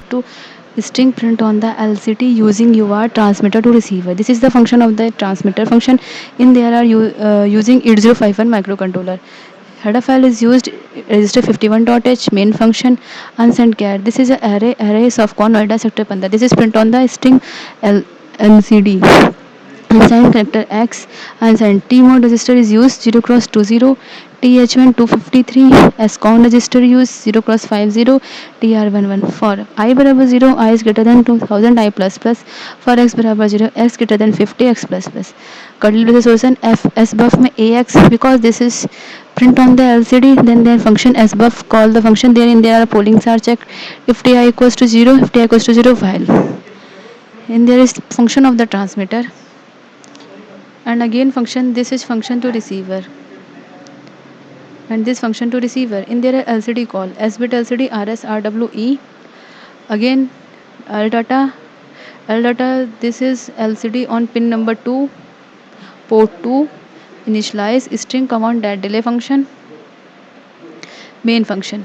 to string print on the LCD using UART transmitter to receiver. This is the function of the transmitter function. In there are using 8051 microcontroller. Header file is used register 51.h main function unsend char. This is a arrays of con Noida sector 15. This is print on the string LCD. Unsigned character X unsigned T mode register is used 0 cross 20 TH1 253 SCON register use 0 cross 50 TR11 for I बराबर 0 I is greater than 2000 I plus plus for X बराबर 0 X greater than 50 X plus plus curly braces solution F S buff में AX because this is print on the LCD then their function S buff call the function there in there are pollings are checked if TI equals to 0 if TI equals to 0 while and there is function of the transmitter and again function this is function to receiver and this function to receiver in there LCD call S bit LCD RS RWE again L data this is LCD on pin number 2 port 2 initialize string command that delay function main function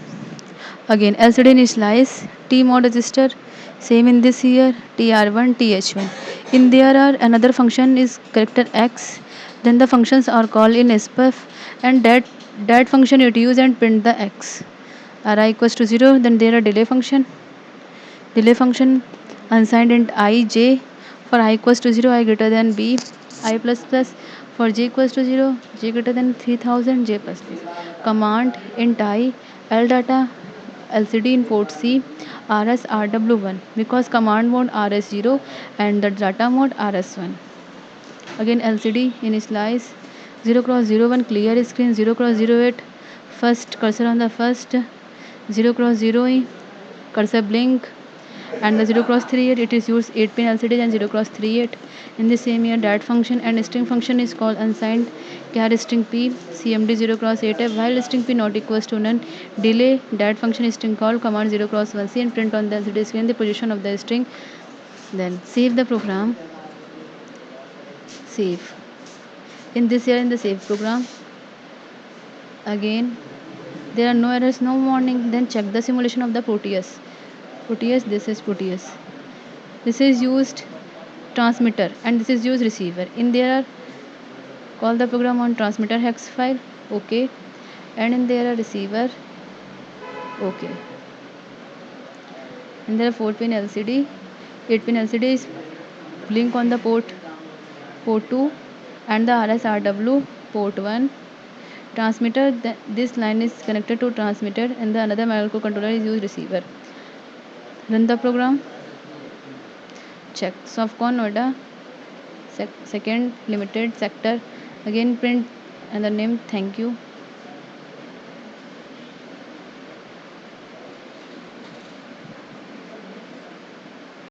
again LCD initialize T mode register same in this here TR1 TH1 in there are another function is character X then the functions are called in SPF and that function it use and print the X Ri equals to 0 then there are delay function unsigned int I j for I equals to 0 I greater than b I plus plus for j equals to 0 j greater than 3000 j plus plus command int I L data LCD in port C RS RW1 because command mode RS0 and the data mode RS1 again LCD initialize 0 cross 01 clear screen 0 cross 08 first cursor on the first 0 cross 0 cursor blink and the 0 cross 38 it is used 8 pin LCD and 0 cross 38 in the same year that function and string function is called unsigned char string p cmd 0 cross 8 while string p not equals to none delay that function is string called command 0 cross 1c and print on the LCD screen the position of the string then save the program save in this year in the save program again there are no errors no warning then check the simulation of the Proteus this is Proteus this is used transmitter and this is used receiver in there are call the program on transmitter hex file okay and in there are receiver okay and there are 4 pin LCD 8 pin LCD is blink on the port 2 and the RSRW port 1 transmitter this line is connected to transmitter and the another microcontroller is used receiver run the program check softcon Noida second limited sector again print and the name thank you